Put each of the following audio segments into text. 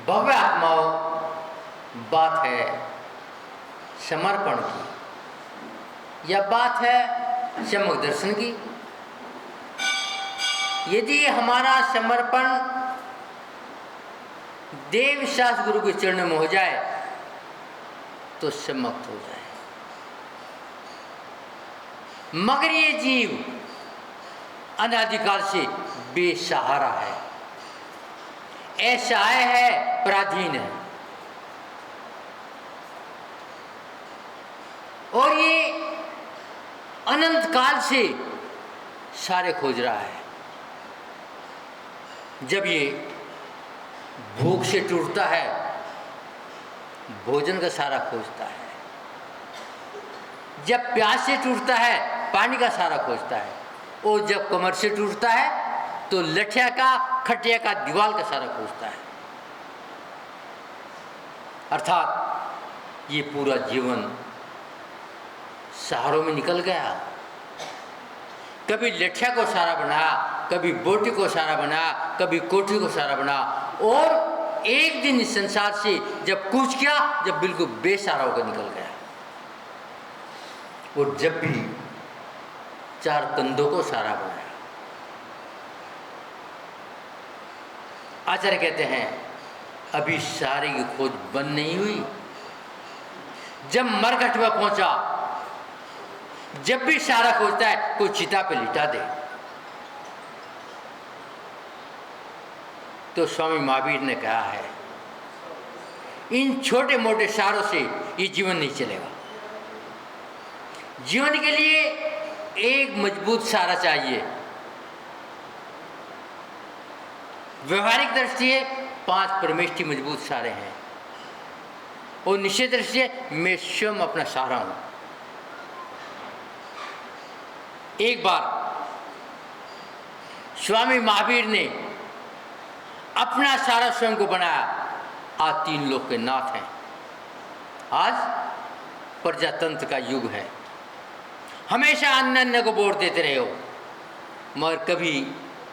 भव्य आत्माओं, बात है समर्पण की, यह बात है सम्यक दर्शन की। यदि हमारा समर्पण देव शास्त्र गुरु के चरणों में हो जाए तो सम्यक हो जाए। मगर ये जीव अनादिकाल से बेसहारा है, असहाय है, पराधीन है, और ये अनंत काल से सारे खोज रहा है। जब ये भूख से टूटता है, भोजन का सारा खोजता है। जब प्यास से टूटता है, पानी का सारा खोजता है। और जब कमर से टूटता है तो लठिया का, खटिया का, दीवार का सारा खोजता है। अर्थात ये पूरा जीवन सहारों में निकल गया। कभी लठिया को सहारा बनाया, कभी बोटी को सहारा बनाया, कभी कोठी को सहारा बनाया, और एक दिन इस संसार से जब कूच किया, जब बिल्कुल बेसहारा होकर निकल गया। और जब भी चार कंधों को सहारा बनाया। आचार्य कहते हैं अभी सहारे की खोज बंद नहीं हुई। जब मरघट में पहुंचा, जब भी सहारा खोजता है कोई चिता पे लिटा दे। तो स्वामी महावीर ने कहा है इन छोटे मोटे सहारों से ये जीवन नहीं चलेगा। जीवन के लिए एक मजबूत सहारा चाहिए। व्यवहारिक दृष्टि से 5 परमेष्टि मजबूत सहारे हैं, और निश्चित दृष्टि से मैं स्वयं अपना सहारा हूं। एक बार स्वामी महावीर ने अपना सहारा स्वयं को बनाया। आज 3 लोक के नाथ हैं। आज प्रजातंत्र का युग है। हमेशा अन्य अन्य को वोट देते रहे हो, मगर कभी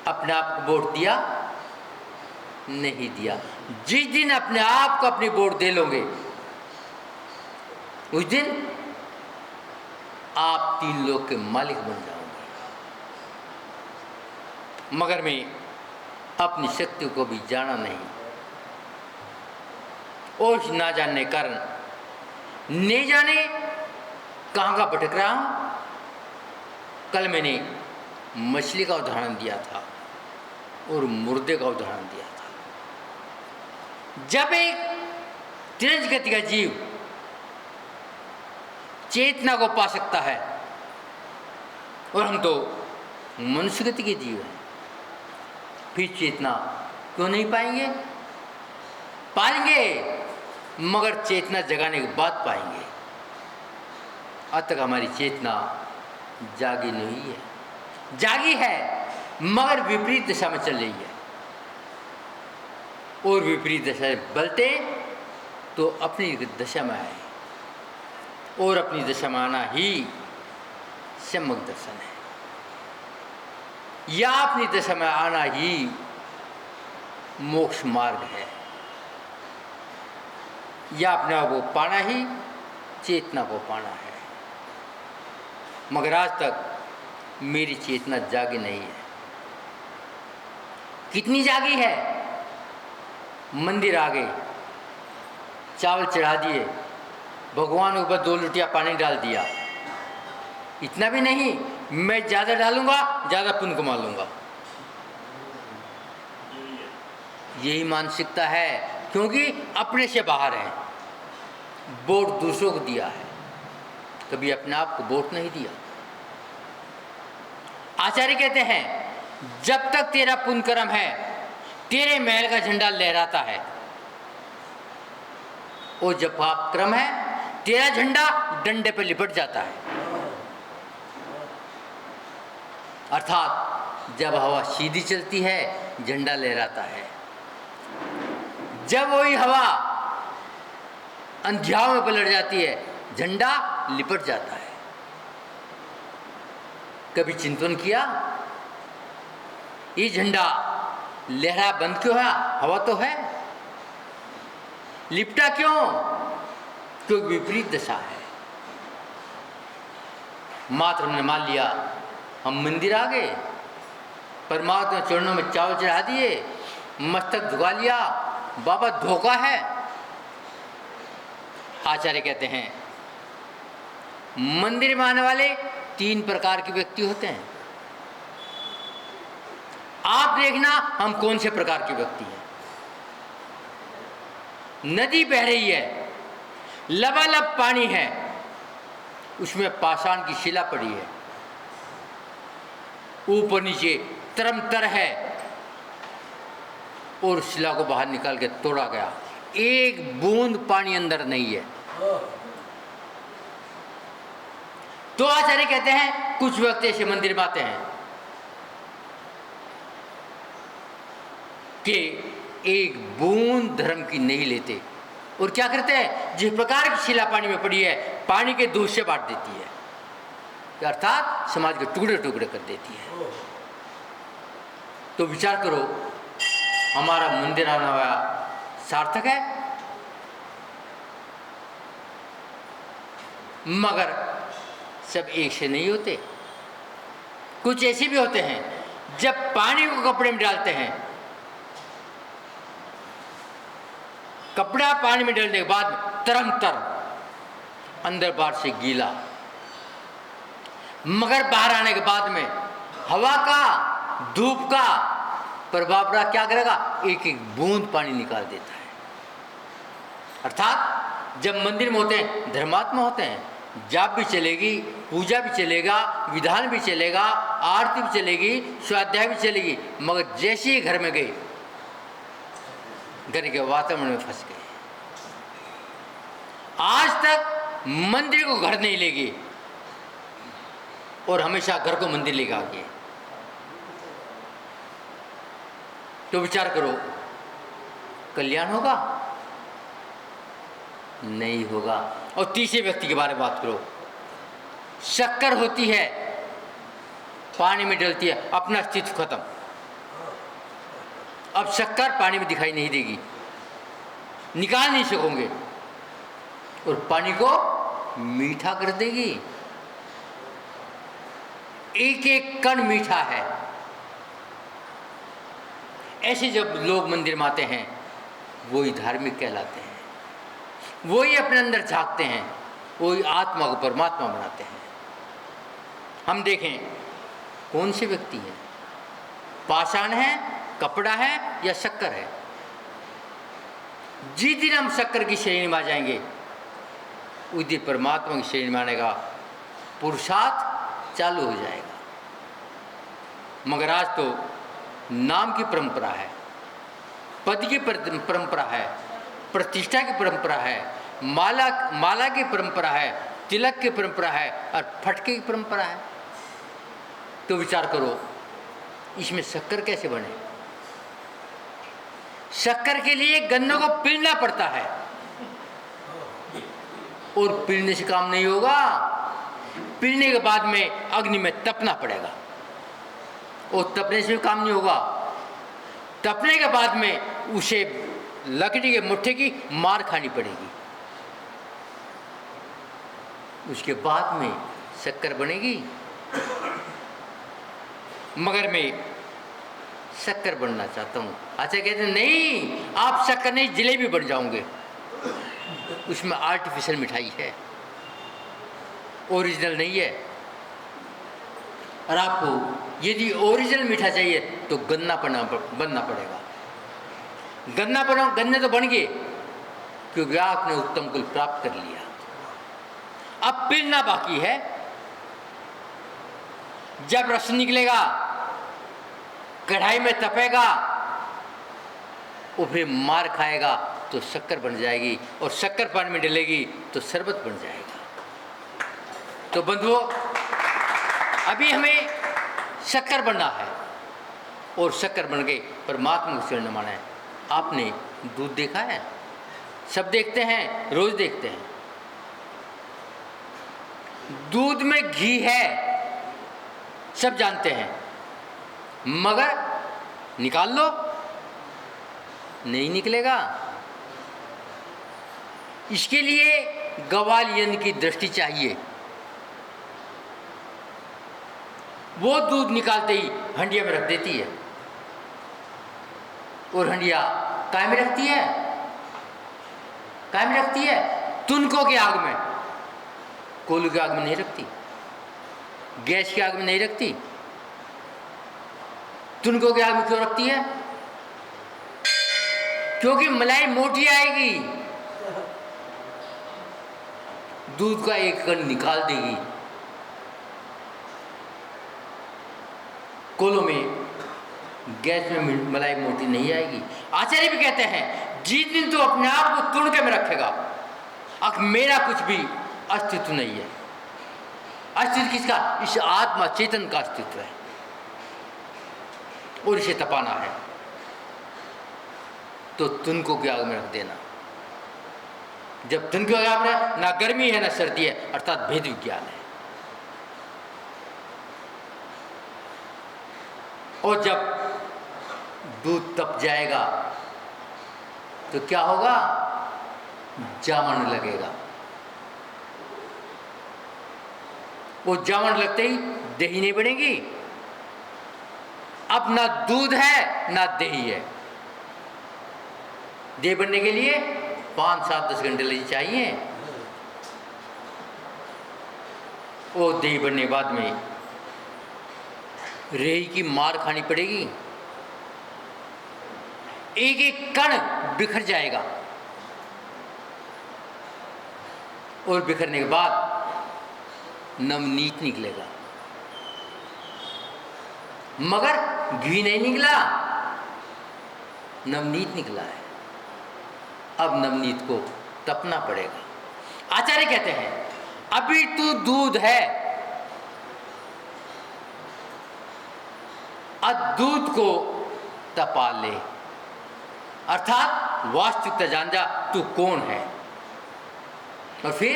अपने आप को वोट दिया नहीं दिया। जिस दिन अपने आप को अपनी वोट दे लोगे, उस दिन आप 3 लोक के मालिक बन जाओगे। मगर मैं अपनी शक्ति को भी जाना नहीं, और ना जानने के कारण नहीं जाने कहाँ का भटक रहा हूं। कल मैंने मछली का उदाहरण दिया था और मुर्दे का उदाहरण दिया था। जब एक तेज गति का जीव चेतना को पा सकता है, और हम तो मनुष्य गति के जीव हैं, फिर चेतना क्यों नहीं पाएंगे? पाएंगे, मगर चेतना जगाने के बाद पाएंगे। अब तक हमारी चेतना जागी नहीं है। जागी है मगर विपरीत दिशा में चल रही है, और विपरीत दिशा से बलते तो अपनी दिशा में आए, और अपनी दिशा में आना ही सम्यक दर्शन है। या अपनी दिशा में आना ही मोक्ष मार्ग है, या अपने आप को पाना ही चेतना को पाना है। मगर आज तक मेरी चेतना जागी नहीं है। कितनी जागी है? मंदिर आ गए, चावल चढ़ा दिए, भगवान के ऊपर 2 लुटिया पानी डाल दिया। इतना भी नहीं, मैं ज़्यादा डालूंगा, ज़्यादा पुण्य कमा लूंगा। यही मानसिकता है, क्योंकि अपने से बाहर है। वोट दूसरों को दिया है, कभी अपने आप को वोट नहीं दिया। आचार्य कहते हैं जब तक तेरा पुण्य कर्म है, तेरे महल का झंडा लहराता है, और जब पाप कर्म है, तेरा झंडा डंडे पर लिपट जाता है। अर्थात जब हवा सीधी चलती है, झंडा लहराता है। जब वही हवा अंधियाओं में पलट जाती है, झंडा लिपट जाता है। कभी चिंतन किया ये झंडा लहरा बंद क्यों है? हवा तो है। लिपटा क्यों? क्योंकि विपरीत दशा है। मात्र हमने मान लिया हम मंदिर आ गए, परमात्मा चरणों में चावल चढ़ा दिए, मस्तक झुका लिया, बाबा धोखा है। आचार्य कहते हैं मंदिर में आने वाले 3 प्रकार के व्यक्ति होते हैं। आप देखना हम कौन से प्रकार के व्यक्ति हैं। नदी बह रही है, लबालब पानी है, उसमें पाषाण की शिला पड़ी है, ऊपर नीचे तरमतर है, और शिला को बाहर निकाल के तोड़ा गया, एक बूंद पानी अंदर नहीं है। तो आचार्य कहते हैं कुछ व्यक्ति ऐसे मंदिर में आते हैं कि एक बूंद धर्म की नहीं लेते, और क्या करते हैं, जिस प्रकार की शिला पानी में पड़ी है पानी के दूध से बांट देती है, अर्थात समाज के टुकड़े टुकड़े कर देती है। तो विचार करो, हमारा मंदिर आना हुआ सार्थक है? मगर सब एक से नहीं होते। कुछ ऐसे भी होते हैं जब पानी को कपड़े में डालते हैं, कपड़ा पानी में डालने के बाद तरमतर, अंदर बाहर से गीला, मगर बाहर आने के बाद में हवा का, धूप का प्रभाव क्या करेगा, एक एक बूंद पानी निकाल देता है। अर्थात जब मंदिर में होते हैं धर्मात्मा होते हैं, जाप भी चलेगी, पूजा भी चलेगा, विधान भी चलेगा, आरती भी चलेगी, स्वाध्याय भी चलेगी, मगर जैसे ही घर में गए, घर के वातावरण में फंस गए। आज तक मंदिर को घर नहीं ले गए और हमेशा घर को मंदिर लेकर आ गए। तो विचार करो, कल्याण होगा? नहीं होगा। और तीसरे व्यक्ति के बारे में बात करो, शक्कर होती है, पानी में डलती है, अपना अस्तित्व खत्म। अब शक्कर पानी में दिखाई नहीं देगी, निकाल नहीं सकोगे, और पानी को मीठा कर देगी। एक एक कण मीठा है। ऐसे जब लोग मंदिर में आते हैं, वो ही धार्मिक कहलाते हैं, वो ही अपने अंदर झांकते हैं, वो ही आत्मा को परमात्मा बनाते हैं। हम देखें कौन से व्यक्ति हैं, पाषाण है, कपड़ा है या शक्कर है? जिस दिन हम शक्कर की श्रेणी में आ जाएंगे, उस दिन परमात्मा की श्रेणी में आने का पुरुषार्थ चालू हो जाएगा। मगर आज तो नाम की परंपरा है, पद की परंपरा है, प्रतिष्ठा की परंपरा है, माला की परंपरा है, तिलक की परंपरा है, और फटके की परंपरा है। तो विचार करो, इसमें शक्कर कैसे बने? शक्कर के लिए गन्नों को पीलना पड़ता है, और पीलने से काम नहीं होगा, पीलने के बाद में अग्नि में तपना पड़ेगा, और तपने से भी काम नहीं होगा। तपने के बाद में उसे लकड़ी के मुट्ठे की मार खानी पड़ेगी, उसके बाद में शक्कर बनेगी। मगर मैं शक्कर बनना चाहता हूँ। अच्छा कहते हैं नहीं, आप शक्कर नहीं जलेबी बन जाओगे, उसमें आर्टिफिशियल मिठाई है, ओरिजिनल नहीं है। और आपको यदि ओरिजिनल मीठा चाहिए तो गन्ना बनना पड़ेगा। गन्ने तो बन गए, क्योंकि आपने उत्तम कुल प्राप्त कर लिया। अब पीलना बाकी है। जब रस निकलेगा, कढ़ाई में तपेगा, वो फिर मार खाएगा तो शक्कर बन जाएगी, और शक्कर पानी में डलेगी तो शरबत बन जाएगा। तो बंधुओं, अभी हमें शक्कर बनना है, और शक्कर बन गई परमात्मा को शरण माना है। आपने दूध देखा है? सब देखते हैं, रोज देखते हैं। दूध में घी है, सब जानते हैं, मगर निकाल लो, नहीं निकलेगा। इसके लिए ग्वालियन की दृष्टि चाहिए। वो दूध निकालते ही हंडिया में रख देती है, और हंडिया काय में रखती है? काय में रखती है? तुनको की आग में। कोयले की आग में नहीं रखती, गैस की आग में नहीं रखती। तुनको की आग में क्यों रखती है? क्योंकि मलाई मोटी आएगी, दूध का एक कण निकाल देगी। कोलों में, गैस में मलाई मोटी नहीं आएगी। आचार्य भी कहते हैं जिस दिन तो अपने आप को तुड़के में रखेगा, अब मेरा कुछ भी अस्तित्व नहीं है। अस्तित्व किसका? इस आत्मा चेतन का अस्तित्व है, और इसे तपाना है। तो तुनको की आग में रख देना। जब तुनको की आग में, ना गर्मी है ना सर्दी है, अर्थात भेद विज्ञान है। और जब दूध तप जाएगा तो क्या होगा? जामन लगेगा। वो जामन लगते ही दही नहीं बनेगी। अब ना दूध है ना दही है। दही बनने के लिए 5, 7, 10 घंटे लगे चाहिए। वो दही बनने के बाद में रेही की मार खानी पड़ेगी। एक एक कण बिखर जाएगा, और बिखरने के बाद नवनीत निकलेगा। मगर घी नहीं निकला, नवनीत निकला है। अब नवनीत को तपना पड़ेगा। आचार्य कहते हैं अभी तो दूध है, अब दूध को तपा ले, अर्थात वास्तविकता जान जा तू कौन है, और फिर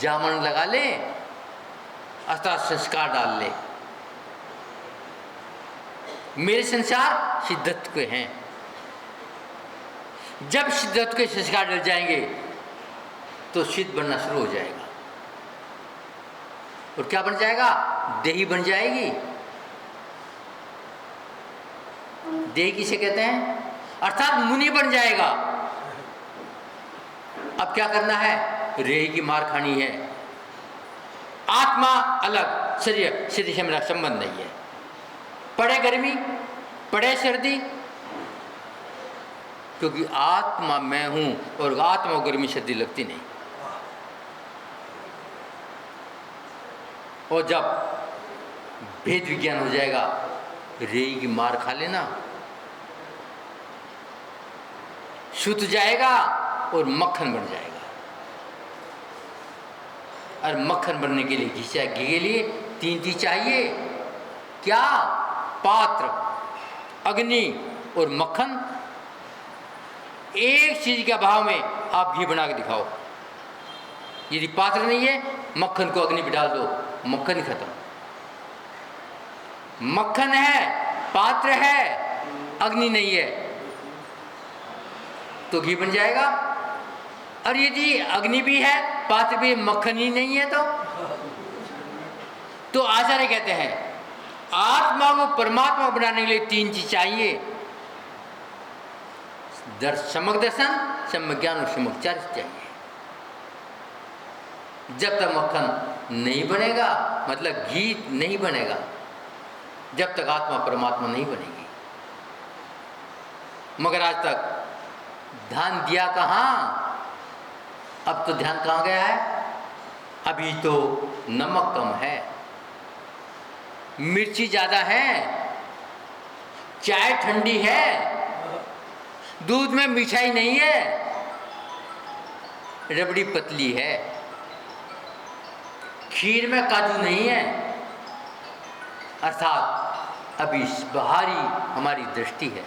जामन लगा ले, अर्थात संस्कार डाल ले। मेरे संसार सिद्धत्व के हैं। जब सिद्धत्व के संस्कार डल जाएंगे तो सिद्ध बनना शुरू हो जाएगा। और क्या बन जाएगा? देही बन जाएगी। देही किसे कहते हैं? अर्थात मुनि बन जाएगा। अब क्या करना है? रेही की मार खानी है। आत्मा अलग, शरीर से मेरा संबंध नहीं है। पड़े गर्मी, पड़े सर्दी, क्योंकि आत्मा मैं हूं, और आत्मा को गर्मी सर्दी लगती नहीं। और जब भेद विज्ञान हो जाएगा, रेही की मार खा लेना, शुद्ध जाएगा और मक्खन बन जाएगा। और मक्खन बनने के लिए घी के लिए 3 चीज चाहिए। क्या? पात्र, अग्नि और मक्खन। एक चीज के अभाव में आप घी बना के दिखाओ। यदि पात्र नहीं है, मक्खन को अग्नि पे डाल दो, मक्खन ही खत्म। मक्खन है, पात्र है, अग्नि नहीं है, तो घी बन जाएगा। और यदि अग्नि भी है, पात्र भी, मक्खन ही नहीं है, तो आचार्य कहते हैं आत्मा को परमात्मा बनाने के लिए 3 चीज चाहिए। सम्यक दर्शन, सम्यक ज्ञान और सम्यक चर्चा चाहिए। जब तक मक्खन नहीं बनेगा, मतलब घी नहीं बनेगा, जब तक आत्मा परमात्मा नहीं बनेगी। मगर आज तक ध्यान दिया कहाँ? अब तो ध्यान कहाँ गया है? अभी तो नमक कम है, मिर्ची ज़्यादा है, चाय ठंडी है, दूध में मिठाई नहीं है, रबड़ी पतली है, खीर में काजू नहीं है। अर्थात अभी बाहरी हमारी दृष्टि है,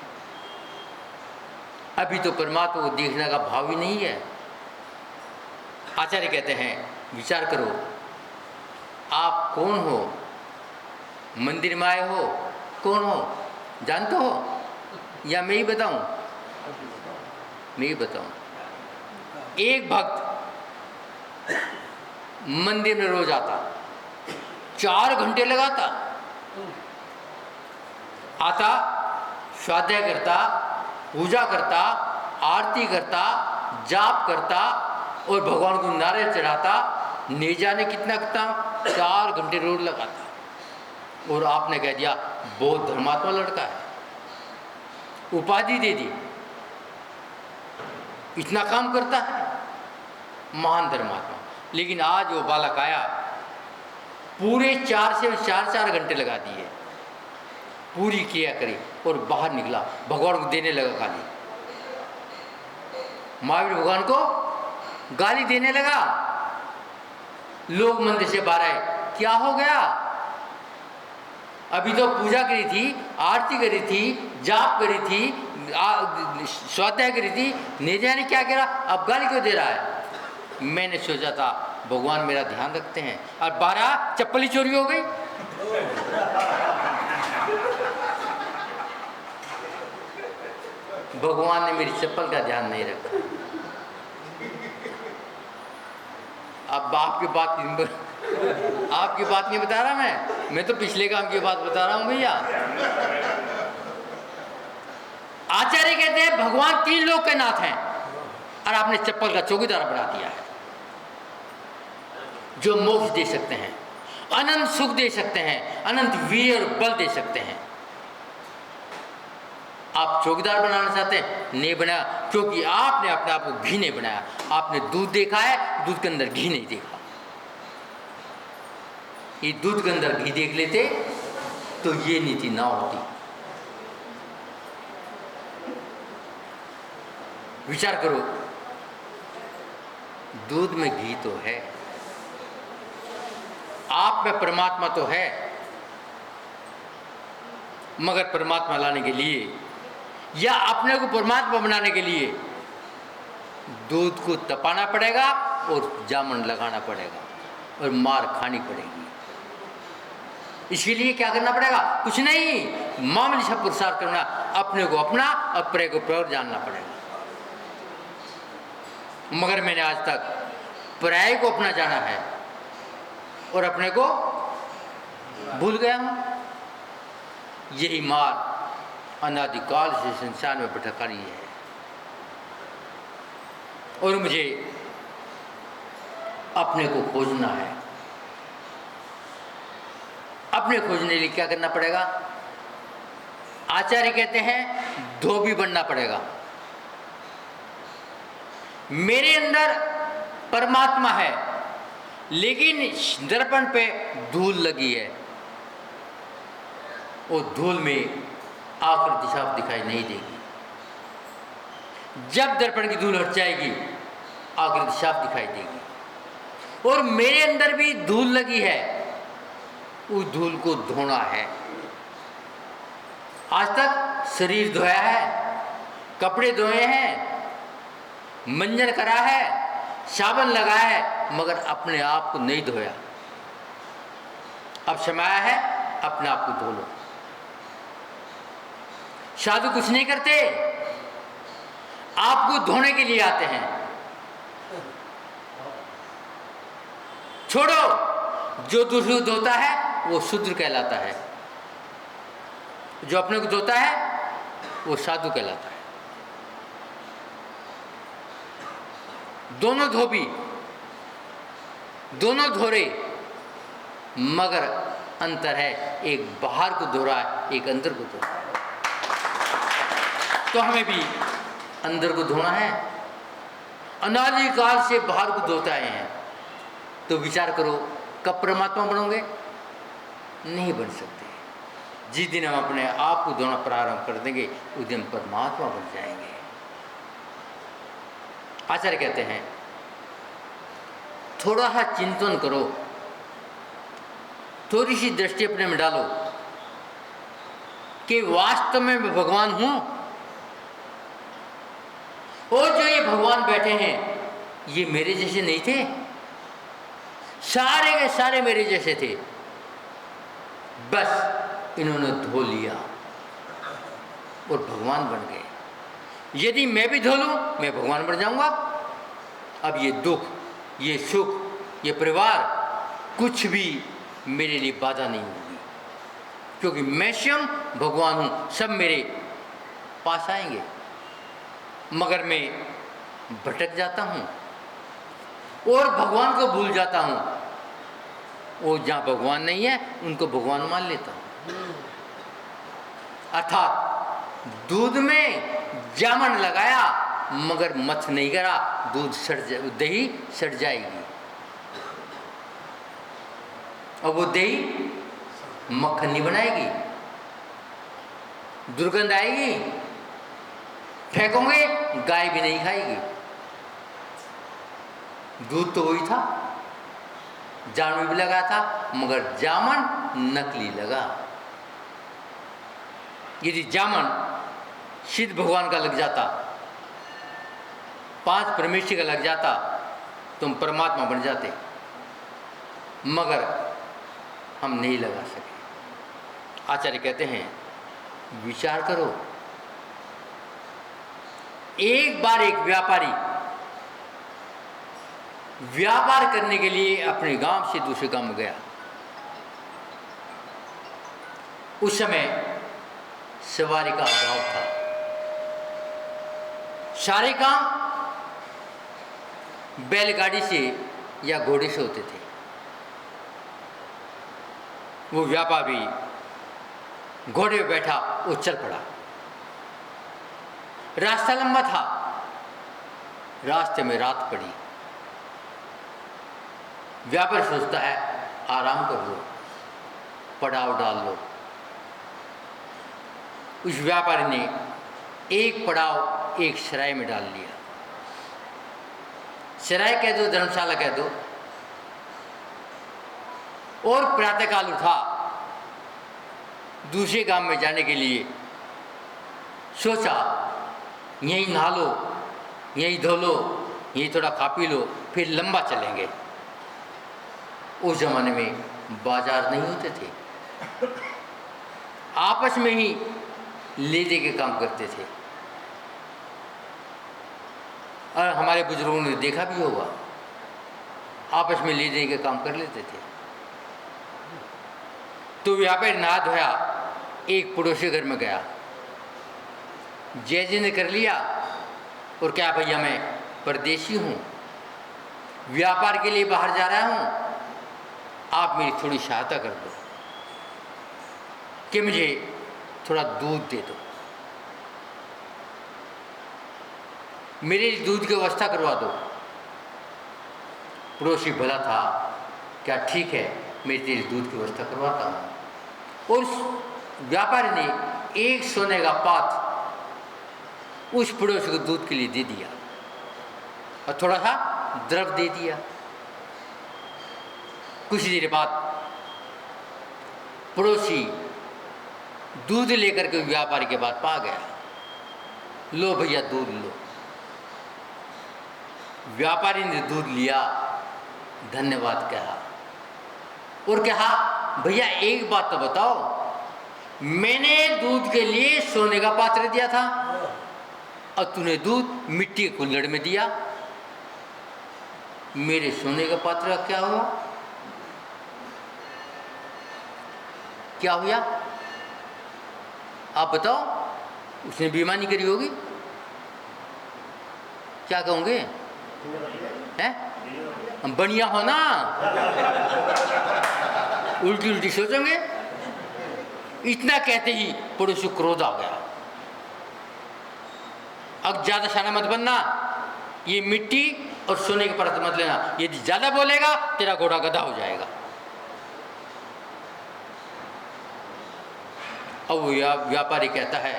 अभी तो परमात्मा को देखने का भाव ही नहीं है। आचार्य कहते हैं विचार करो, आप कौन हो? मंदिर में आए हो, कौन हो? जानते हो या मैं ही बताऊं? मैं ही बताऊं। एक भक्त मंदिर में रोज आता, 4 घंटे लगाता, आता, स्वाध्याय करता, पूजा करता, आरती करता, जाप करता और भगवान को नारियल चढ़ाता, नहीं जाने कितना कितना 4 घंटे रोज लगाता। और आपने कह दिया बहुत धर्मात्मा लड़का है, उपाधि दे दी, इतना काम करता है, महान धर्मात्मा। लेकिन आज वो बालक आया, पूरे 4 से 4 घंटे लगा दिए, पूरी किया करी और बाहर निकला, भगवान को देने लगा गाली, महावीर भगवान को गाली देने लगा। लोग मंदिर से बाहर आए, क्या हो गया? अभी तो पूजा करी थी, आरती करी थी, जाप करी थी, स्वाध्याय करी थी, नहीं जाने क्या कह रहा, अब गाली क्यों दे रहा है? मैंने सोचा था भगवान मेरा ध्यान रखते हैं, और 12 चप्पल ही चोरी हो गई। भगवान ने मेरी चप्पल का ध्यान नहीं रखा। अब आपकी बात नहीं बता रहा मैं तो पिछले काम की बात बता रहा हूं भैया। आचार्य कहते हैं भगवान 3 लोक के नाथ हैं और आपने चप्पल का चौकीदार बना दिया है, जो मोक्ष दे सकते हैं, अनंत सुख दे सकते हैं, अनंत वीर और बल दे सकते हैं। आप चौकीदार बनाना चाहते हैं, नहीं बनाया, क्योंकि आपने अपने आप को घी नहीं बनाया। आपने दूध देखा है, दूध के अंदर घी नहीं देखा। ये दूध के अंदर घी देख लेते तो ये नीति ना होती। विचार करो, दूध में घी तो है, आप में परमात्मा तो है, मगर परमात्मा लाने के लिए या अपने को परमात्मा बनाने के लिए दूध को तपाना पड़ेगा और जामन लगाना पड़ेगा और मार खानी पड़ेगी। इसके लिए क्या करना पड़ेगा? कुछ नहीं, मामूली सा पुरुषार्थ करना, अपने को अपना और परे को पर जानना पड़ेगा। मगर मैंने आज तक पराये को अपना जाना है और अपने को भूल गया हूं। यही मार अनादिकाल से संसार में भटका रही है और मुझे अपने को खोजना है। अपने खोजने के लिए क्या करना पड़ेगा? आचार्य कहते हैं धोबी बनना पड़ेगा। मेरे अंदर परमात्मा है, लेकिन दर्पण पे धूल लगी है, और धूल में आकृति साफ दिखाई नहीं देगी। जब दर्पण की धूल हट जाएगी, आकृति साफ दिखाई देगी। और मेरे अंदर भी धूल लगी है, उस धूल को धोना है। आज तक शरीर धोया है, कपड़े धोए हैं, मंजन करा है, साबुन लगाया है, मगर अपने आप को नहीं धोया। अब समय आया है, अपने आप को धो लो। साधु कुछ नहीं करते, आपको धोने के लिए आते हैं। छोड़ो, जो दूसरे को धोता है वो शूद्र कहलाता है, जो अपने को धोता है वो साधु कहलाता है। दोनों धोबी, दोनों धोरे, मगर अंतर है, एक बाहर को धो रहा है, एक अंदर को धो रहा है। तो हमें भी अंदर को धोना है। अनादिकाल से बाहर को धोते आए हैं, तो विचार करो कब परमात्मा बनोगे? नहीं बन सकते। जिस दिन हम अपने आप को धोना प्रारंभ कर देंगे, उस दिन परमात्मा बन जाएंगे। आचार्य कहते हैं थोड़ा सा चिंतन करो, थोड़ी सी दृष्टि अपने में डालो कि वास्तव में मैं भगवान हूं, और जो ये भगवान बैठे हैं ये मेरे जैसे नहीं थे, सारे के सारे मेरे जैसे थे, बस इन्होंने धो लिया और भगवान बन गए। यदि मैं भी धो लूं, मैं भगवान बन जाऊंगा। अब ये दुख, ये सुख, ये परिवार कुछ भी मेरे लिए बाधा नहीं होगी, क्योंकि मैं स्वयं भगवान हूँ, सब मेरे पास आएंगे। मगर मैं भटक जाता हूँ और भगवान को भूल जाता हूँ। वो जहाँ भगवान नहीं है उनको भगवान मान लेता हूँ। अर्थात दूध में जामन लगाया मगर मथ नहीं करा, दही सड़ जाएगी और वो दही मक्खन नहीं बनाएगी, दुर्गंध आएगी, फेंकोगे गाय भी नहीं खाएगी। दूध तो वही था, जामन भी लगा था मगर जामन नकली लगा। यदि जामन सिद्ध भगवान का लग जाता, 5 परमेश्वर का लग जाता, तुम परमात्मा बन जाते, मगर हम नहीं लगा सके। आचार्य कहते हैं विचार करो, एक बार एक व्यापारी व्यापार करने के लिए अपने गांव से दूसरे गांव में गया। उस समय सवारी का अभाव था, सारे काम बैलगाड़ी से या घोड़े से होते थे। वो व्यापारी घोड़े पे बैठा, वो चल पड़ा। रास्ता लंबा था, रास्ते में रात पड़ी। व्यापारी सोचता है आराम कर लो, पड़ाव डाल लो। उस व्यापारी ने एक पड़ाव एक सराय में डाल लिया। सराय कह दो, धर्मशाला कह दो। और प्रातःकाल उठा, दूसरे गांव में जाने के लिए सोचा यहीं नहा लो, यहीं धो लो, यहीं थोड़ा खा पी लो, फिर लंबा चलेंगे। उस जमाने में बाजार नहीं होते थे, आपस में ही ले दे के काम करते थे। और हमारे बुजुर्गों ने देखा भी होगा, आपस में ले दे के काम कर लेते थे। तो व्यापारी नहा धोया, एक पड़ोसी घर में गया, जय जी ने कर लिया और क्या भैया मैं परदेशी हूँ, व्यापार के लिए बाहर जा रहा हूँ, आप मेरी थोड़ी सहायता कर दो कि मुझे थोड़ा दूध दे दो, मेरे लिए दूध की व्यवस्था करवा दो। पड़ोसी भला था, क्या ठीक है मैं तेरे दूध की व्यवस्था करवाता हूँ। और उस व्यापारी ने एक सोने का पात्र उस पड़ोसी को दूध के लिए दे दिया और थोड़ा सा द्रव दे दिया। कुछ देर बाद पड़ोसी दूध लेकर के व्यापारी के पास पा गया, लो भैया दूध लो। व्यापारी ने दूध लिया, धन्यवाद कहा और कहा भैया एक बात तो बताओ, मैंने दूध के लिए सोने का पात्र दिया था और तूने दूध मिट्टी के कुल्हड़ में दिया, मेरे सोने का पात्र का क्या हुआ? क्या हुआ आप बताओ। उसने बेईमानी करी होगी, क्या कहोगे? हैं? बढ़िया हो ना, उल्टी उल्टी सोचोगे। इतना कहते ही पड़ोसी क्रोध आ गया, अब ज्यादा शाना मत बनना, ये मिट्टी और सोने के परत मत लेना, यदि ज्यादा बोलेगा तेरा घोड़ा गधा हो जाएगा। अब वो व्यापारी कहता है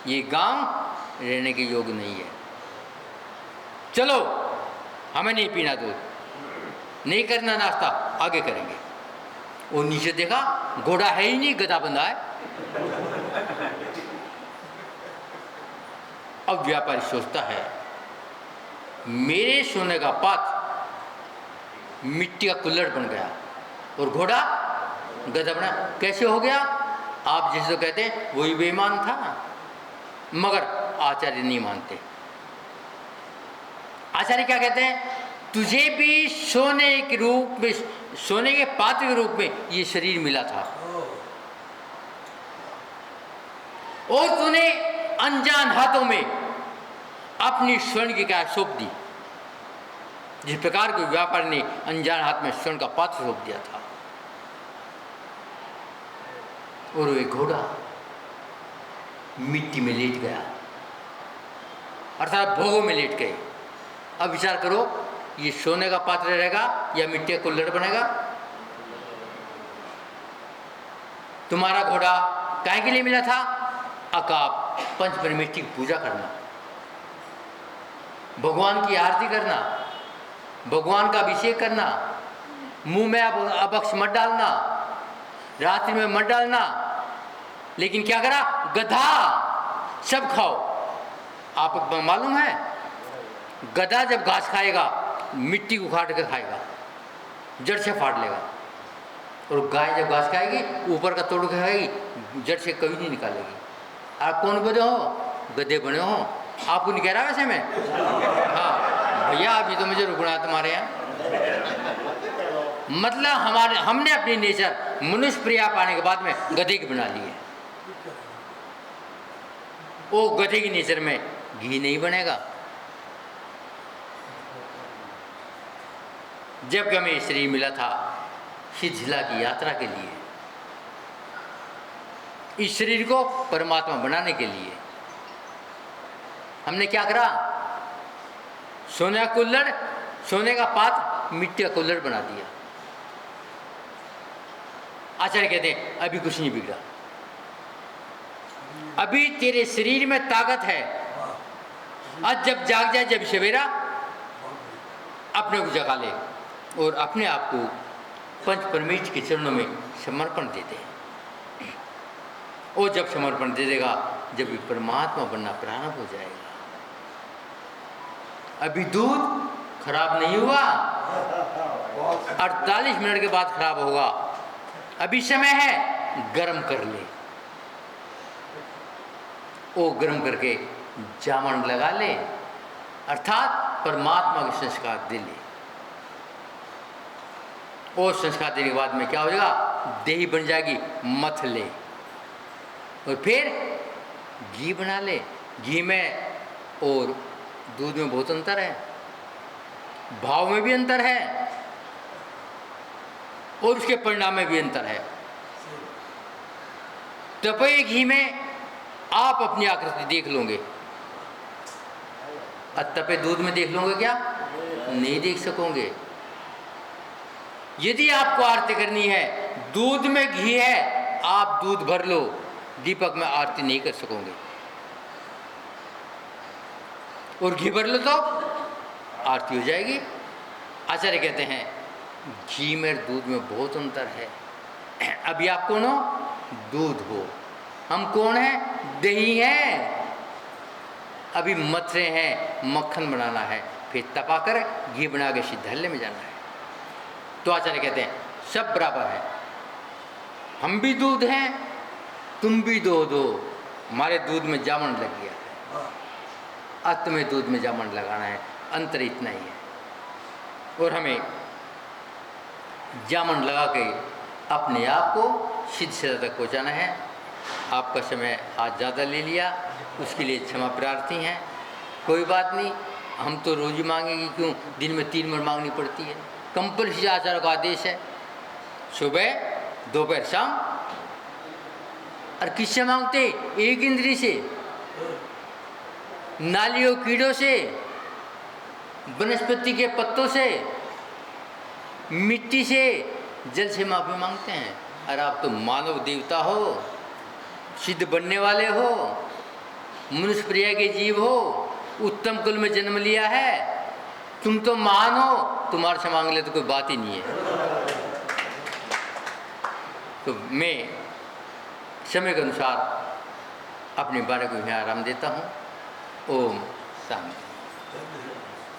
ये गांव रहने के योग्य नहीं है, चलो हमें नहीं पीना दूध, नहीं करना नाश्ता, आगे करेंगे। वो नीचे देखा घोड़ा है ही नहीं, गधा बंधा है। अब व्यापारी सोचता है मेरे सोने का पात्र मिट्टी का कुल्हड़ बन गया और घोड़ा गधा बना, कैसे हो गया? आप जिसे तो कहते हैं वही बेईमान था, मगर आचार्य नहीं मानते। आचार्य क्या कहते हैं, तुझे भी सोने के रूप में, सोने के पात्र के रूप में ये शरीर मिला था, और तूने अनजान हाथों में अपनी स्वर्ण की क्या सौंप दी। जिस प्रकार के व्यापारी ने अनजान हाथ में स्वर्ण का पात्र सौंप दिया था, और वो एक घोड़ा मिट्टी में लेट गया, अर्थात भोगों में लेट गए। अब विचार करो, ये सोने का पात्र रहेगा या मिट्टी का कुल्हड़ बनेगा? तुम्हारा घोड़ा काहे के लिए मिला था? अकाप पंच परमेष्टि की पूजा करना, भगवान की आरती करना, भगवान का अभिषेक करना, मुंह में अभक्ष मत डालना, रात्रि में मत डालना। लेकिन क्या करा? गधा सब खाओ। आपको मालूम है, गधा जब घास खाएगा मिट्टी को उखाड़ कर खाएगा, जड़ से फाड़ लेगा, और गाय जब घास खाएगी ऊपर का तोड़ के खाएगी, जड़ से कभी नहीं निकालेगी। आप कौन बने हो? गधे बने हो। आपको नहीं कह रहा वैसे मैं, हाँ भैया अभी तो मुझे रुकना है तुम्हारे यहाँ। मतलब हमने अपनी नेचर मनुष्य प्रिया पाने के बाद में गधे की बना ली है। वो गधे की नेचर में घी नहीं बनेगा। जब हमें शरीर मिला था सिद्धिला की यात्रा के लिए, इस शरीर को परमात्मा बनाने के लिए, हमने क्या करा? सोने का कुल्हड़, सोने का पात्र मिट्टी का कुल्हड़ बना दिया। आचार्य कहते हैं अभी कुछ नहीं बिगड़ा, अभी तेरे शरीर में ताकत है। आज जब जाग जाए, जब सवेरा, अपने को जगा ले और अपने आप को पंच परमेष्ठ के चरणों में समर्पण दे दे। और जब समर्पण दे देगा, जब भी परमात्मा बनना प्रारंभ हो जाएगा। अभी दूध खराब नहीं हुआ, 48 मिनट के बाद खराब होगा। अभी समय है, गर्म कर ले। वो गर्म करके जामन लगा ले, अर्थात परमात्मा के संस्कार दे ले। और संस्कार देने के बाद में क्या हो जाएगा? देही बन जाएगी, मथ ले। और फिर घी बना ले। घी में और दूध में बहुत अंतर है, भाव में भी अंतर है, और उसके परिणाम में भी अंतर है। तपे घी में आप अपनी आकृति देख लोगे, और तपे दूध में देख लोगे क्या? नहीं देख सकोगे। यदि आपको आरती करनी है, दूध में घी है, आप दूध भर लो, दीपक में आरती नहीं कर सकोगे। और घी भर लो तो आरती हो जाएगी। आचार्य कहते हैं घी में दूध में बहुत अंतर है। अभी आप कौन हो? दूध हो। हम कौन हैं? दही हैं। अभी मथ रहे हैं, मक्खन बनाना है, फिर तपा कर घी बना के सिद्धालय में जाना है। तो आचार्य कहते हैं सब बराबर है। हम भी दूध हैं, तुम भी दूध हो। हमारे दूध में जामन लग गया है, अत में दूध में जामन लगाना है। अंतर इतना ही है। और हमें जामन लगा के अपने आप को सिद्ध सदा तक पहुँचाना है। आपका समय आज ज़्यादा ले लिया, उसके लिए क्षमा प्रार्थी हैं। कोई बात नहीं, हम तो रोज़ ही मांगेंगे, क्यों? दिन में 3 बार मांगनी पड़ती है। कंपल्सरी आचार्य का आदेश है, सुबह, दोपहर, शाम। और किससे मांगते? एक इंद्री से, नालियों कीड़ों से, वनस्पति के पत्तों से, मिट्टी से, जल से माफी मांगते हैं। और आप तो मानव देवता हो, सिद्ध बनने वाले हो, मनुष्य प्रिय के जीव हो, उत्तम कुल में जन्म लिया है, तुम तो महान हो, तुम्हारे से मांग ले तो कोई बात ही नहीं है। तो मैं समय के अनुसार अपने बारे को यहाँ आराम देता हूँ। ओम शांति।